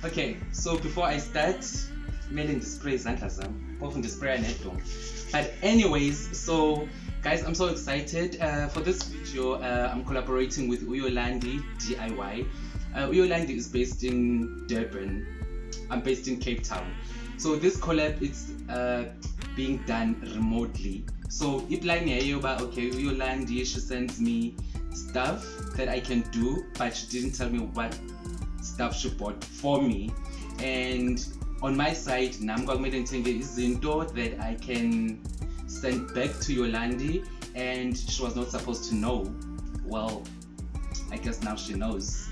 Okay, so before I start, mailing display izandla zami often display nedong. But anyways, so guys, I'm so excited for this video. I'm collaborating with Yolande DIY. Yolande is based in Durban. I'm based in Cape Town. So this collab is being done remotely. So iplan yayo okay, Yolande, she sends me stuff that I can do, but she didn't tell me what stuff she bought for me. And on my side, namkwamele ngithenge izinto that I can send back to Yolande, and she was not supposed to know. Well, I guess now she knows.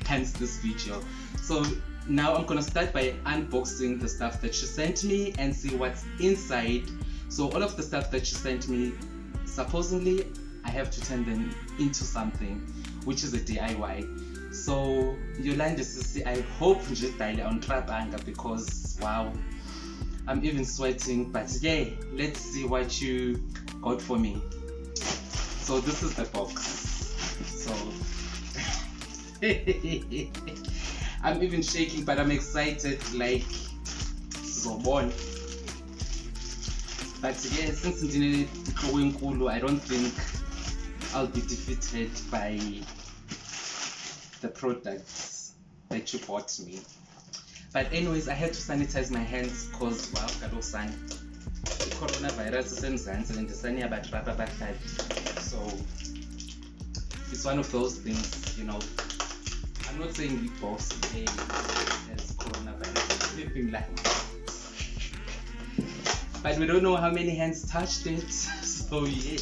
Hence this video. So now I'm gonna start by unboxing the stuff that she sent me and see what's inside. So all of the stuff that she sent me, supposedly I have to turn them into something, which is a DIY. So Yolande sisi, I hope nje dale on trapanga, because wow, I'm even sweating. But yeah, let's see what you got for me. So this is the box. So I'm even shaking, but I'm excited like Zobon. But yeah, since I don't think I'll be defeated by the products that you bought me. But anyways, I had to sanitize my hands because wow, kalosan the coronavirus is and so it's one of those things, you know. I'm not saying big box has coronavirus or anything like that, but we don't know how many hands touched it. So yeah,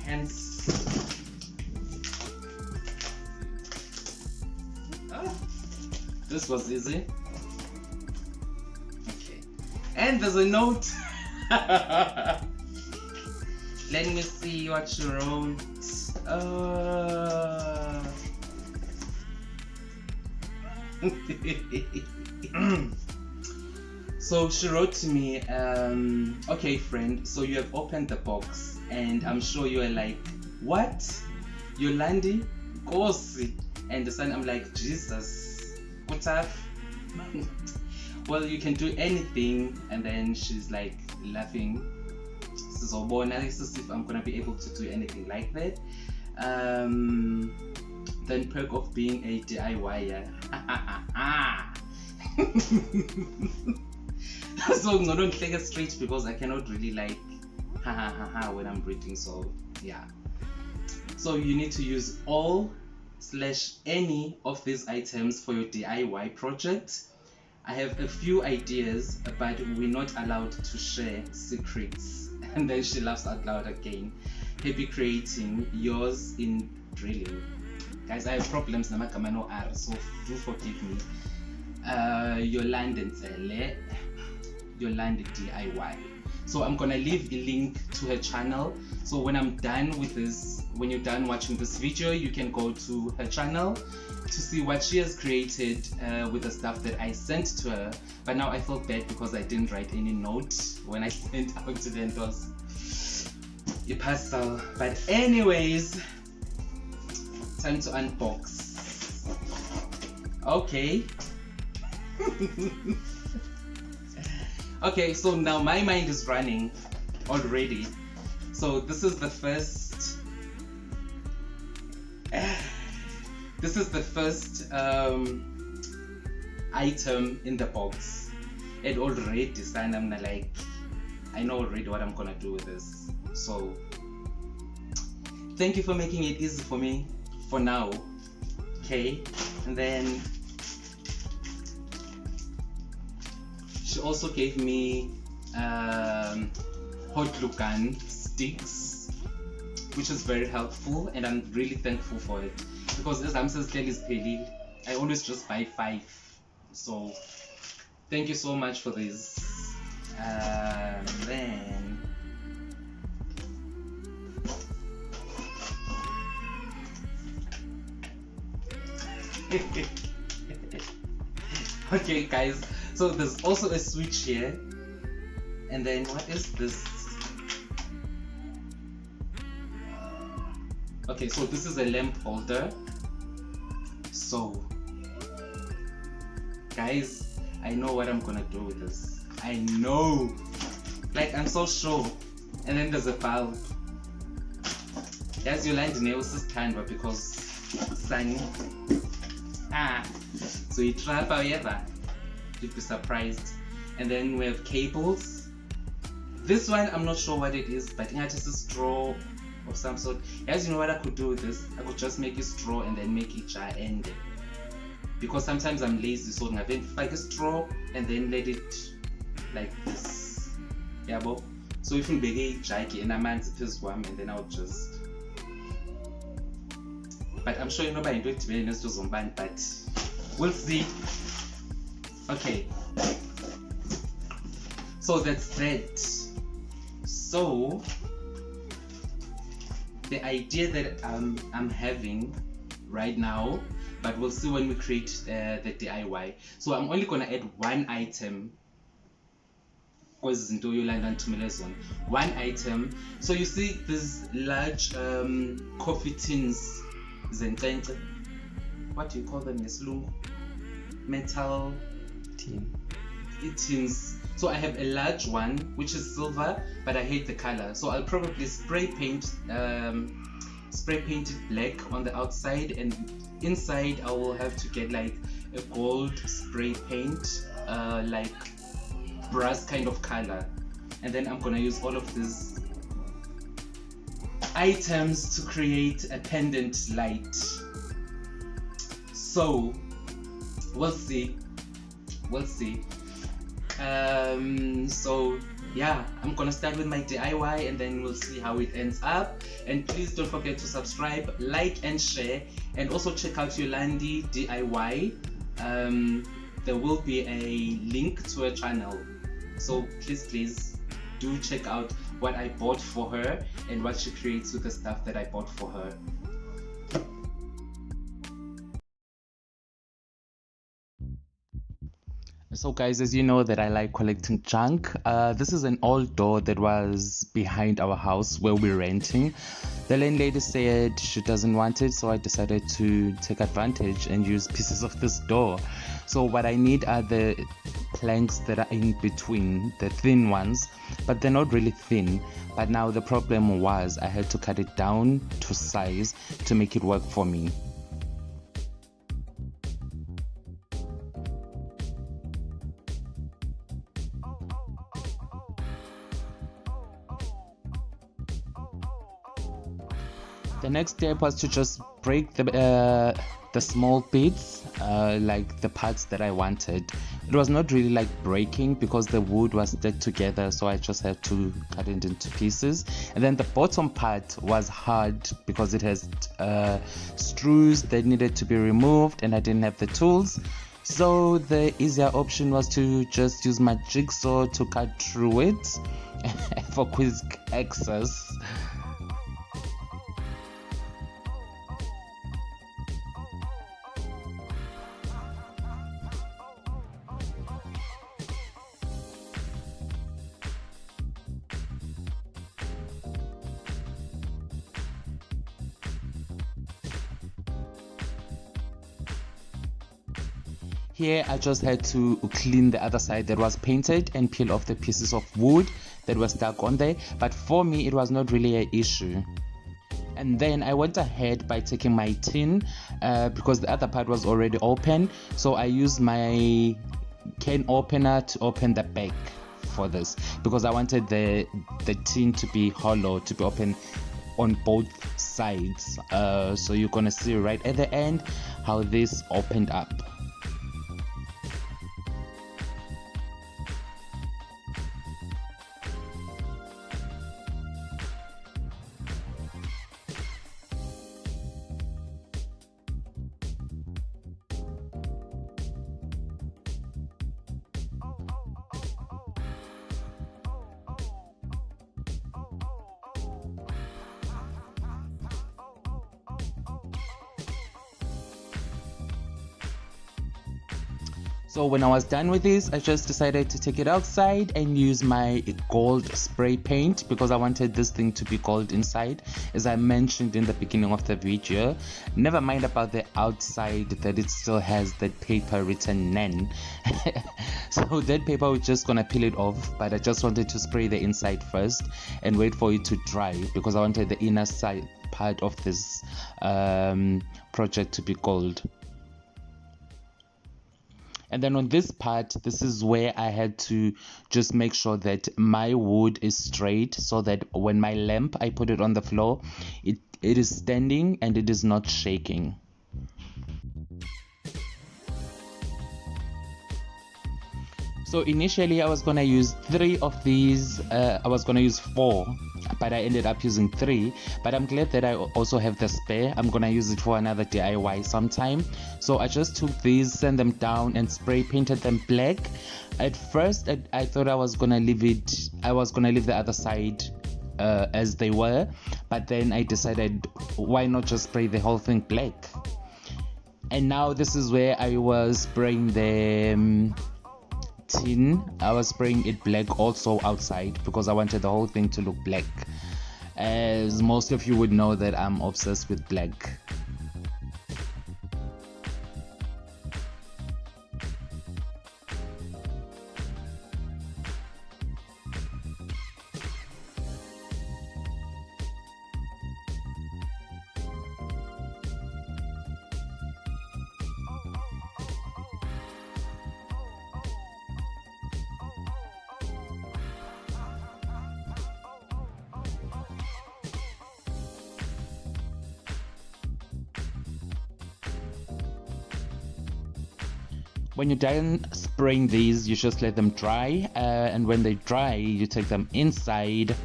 hands. This was easy. Okay, and there's a note. Let me see what she wrote. So she wrote to me, okay friend, so you have opened the box and I'm sure you are like, what? Yolande? Kosi? And the son, I'm like, Jesus, what's up? Well, you can do anything. And then she's like laughing. So if I'm gonna be able to do anything like that. Then perk of being a DIYer. So no, don't take it straight because I cannot really like when I'm reading. So yeah. So you need to use all/any of these items for your DIY project. I have a few ideas, but we're not allowed to share secrets. And then she laughs out loud again. Happy creating, yours in drilling. Guys, I have problems namagama no R, so do forgive me. Yolande Ntsele, Yolande DIY. So I'm gonna leave a link to her channel. So when I'm done with this, when you're done watching this video, you can go to her channel to see what she has created with the stuff that I sent to her. But now I feel bad because I didn't write any note when I sent out to the endorse a parcel. But anyways, time to unbox. Okay. Okay, so now my mind is running already. So this is the first item in the box. And already I'm like, I know already what I'm gonna do with this. So thank you for making it easy for me for now. Okay, and then she also gave me hot glue gun sticks, which is very helpful, and I'm really thankful for it because as I'm saying, I always just buy 5. So thank you so much for this. Then okay guys, so there's also a switch here, and then what is this? Okay, so this is a lamp holder. So Guys, I know what I'm gonna do with this. I know. Like, I'm so sure. And then there's a valve. As Yolande nails this time, because sunny. So you trap however. You'd be surprised. And then we have cables. This one I'm not sure what it is, but I think it's a straw of some sort. As you know what I could do with this, I could just make a straw and then make it jar end. Because sometimes I'm lazy, so I'm going to make a straw and then let it like this. Yeah, bo. So if you make a jaggy and I'm and then I'll just. But I'm sure you know by doing it to Zomban, but we'll see. Okay. So that's that. So the idea that I'm having right now, but we'll see when we create the DIY. So I'm only gonna add one item. One item. So you see these large coffee tins, Ntsele. What do you call them? Metal tins. So I have a large one which is silver, but I hate the color. So I'll probably spray paint it black on the outside, and inside I will have to get like a gold spray paint, like brass kind of color. And then I'm gonna use all of these items to create a pendant light. So we'll see. So yeah, I'm gonna start with my DIY and then we'll see how it ends up. And please don't forget to subscribe, like and share, and also check out Yolande DIY. There will be a link to her channel, so please do check out what I bought for her and what she creates with the stuff that I bought for her. So guys, as you know that I like collecting junk, this is an old door that was behind our house where we're renting. The landlady said she doesn't want it, so I decided to take advantage and use pieces of this door. So what I need are the planks that are in between, the thin ones, but they're not really thin. But now the problem was I had to cut it down to size to make it work for me. The next step was to just break the small bits, like the parts that I wanted. It was not really like breaking because the wood was stuck together, so I just had to cut it into pieces. And then the bottom part was hard because it has screws that needed to be removed, and I didn't have the tools. So the easier option was to just use my jigsaw to cut through it for quick access. Here I just had to clean the other side that was painted and peel off the pieces of wood that were stuck on there, but for me it was not really an issue. And then I went ahead by taking my tin, because the other part was already open, so I used my can opener to open the back for this, because I wanted the tin to be hollow, to be open on both sides. So you're gonna see right at the end how this opened up. So when I was done with this, I just decided to take it outside and use my gold spray paint because I wanted this thing to be gold inside, as I mentioned in the beginning of the video. Never mind about the outside, that it still has that paper written NEN. So that paper, we're just gonna peel it off, but I just wanted to spray the inside first and wait for it to dry because I wanted the inner side part of this project to be gold. And then on this part, this is where I had to just make sure that my wood is straight, so that when my lamp, I put it on the floor, it is standing and it is not shaking. So initially I was gonna use 3 of these, I was gonna use 4, but I ended up using 3. But I'm glad that I also have the spare. I'm gonna use it for another DIY sometime. So I just took these, sent them down and spray painted them black. At first I thought I was gonna leave the other side as they were, but then I decided, why not just spray the whole thing black? And now this is where I was spraying the tin. I was spraying it black also outside because I wanted the whole thing to look black, as most of you would know that I'm obsessed with black. When you're done spraying these, you just let them dry, and when they dry, you take them inside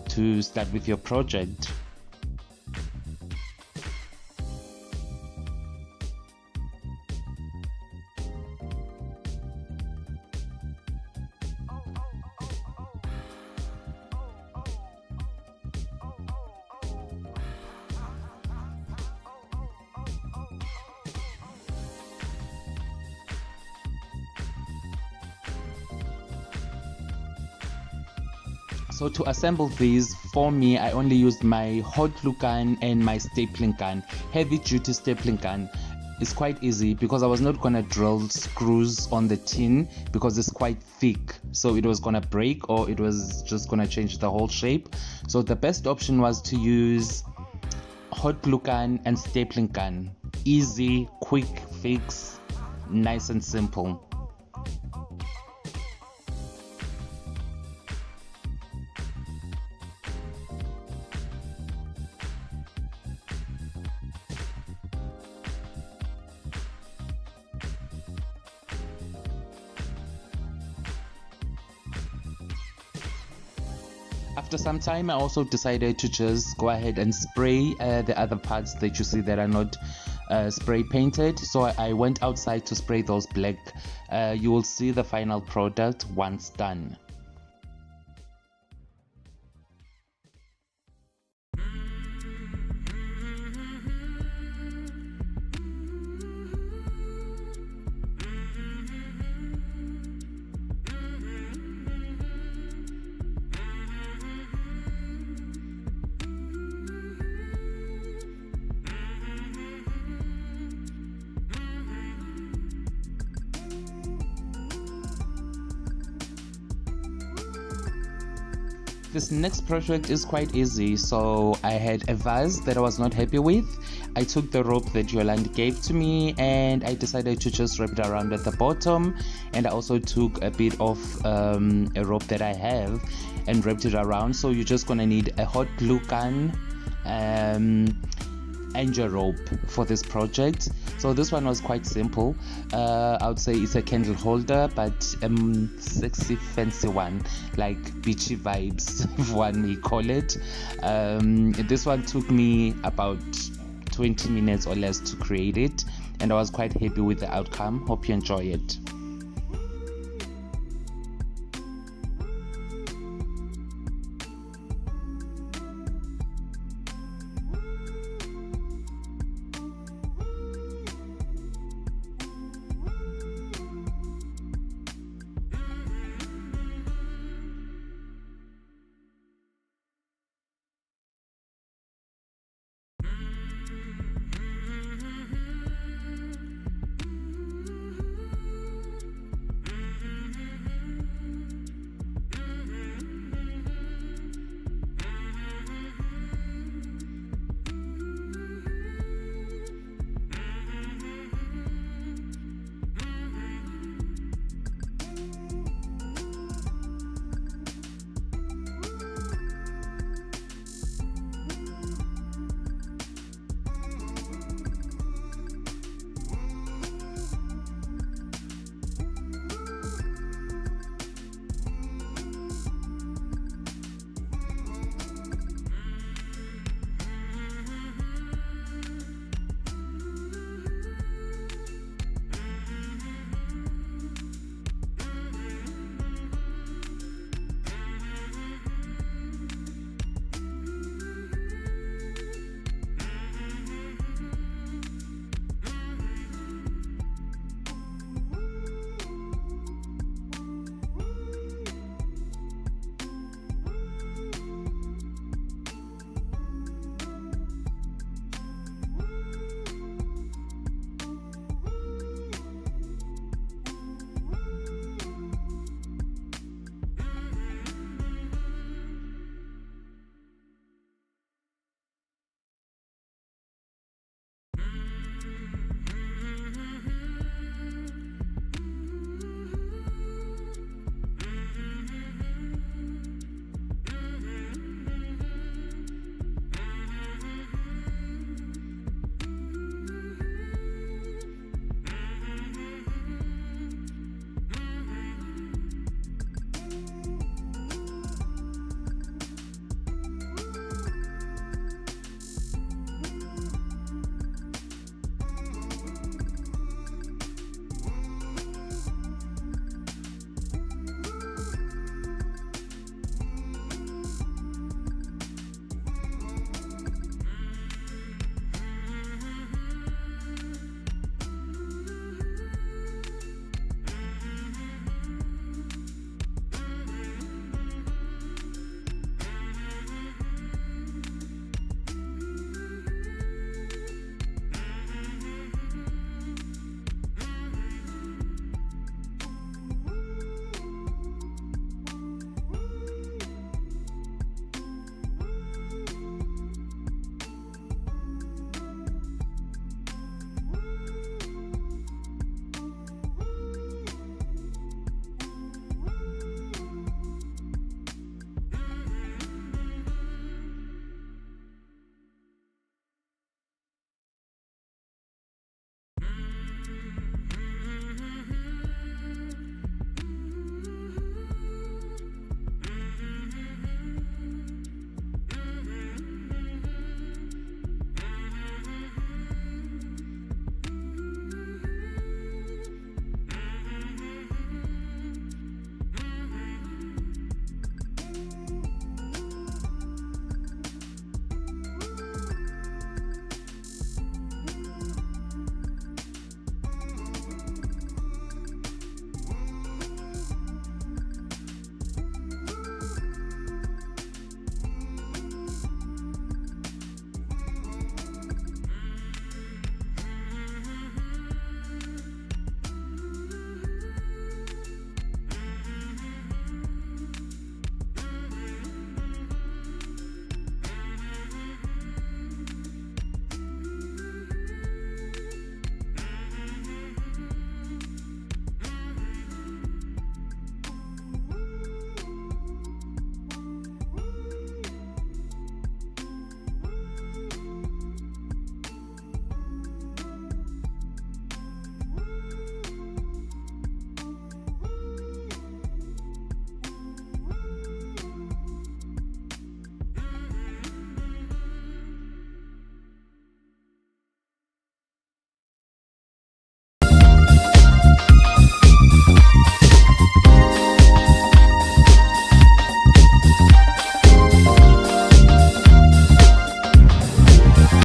to start with your project. So to assemble these, for me, I only used my hot glue gun and my stapling gun. Heavy duty stapling gun is quite easy because I was not gonna drill screws on the tin because it's quite thick, so it was gonna break or it was just gonna change the whole shape. So the best option was to use hot glue gun and stapling gun. Easy, quick fix, nice and simple. After some time, I also decided to just go ahead and spray the other parts that you see that are not spray painted. So I went outside to spray those black. You will see the final product once done. This next project is quite easy. So I had a vase that I was not happy with. I took the rope that Yolande gave to me and I decided to just wrap it around at the bottom, and I also took a bit of a rope that I have and wrapped it around. So you're just gonna need a hot glue gun and your rope for this project. So this one was quite simple. I would say it's a candle holder, but sexy fancy one, like beachy vibes if one may call it. This one took me about 20 minutes or less to create it, and I was quite happy with the outcome. Hope you enjoy it.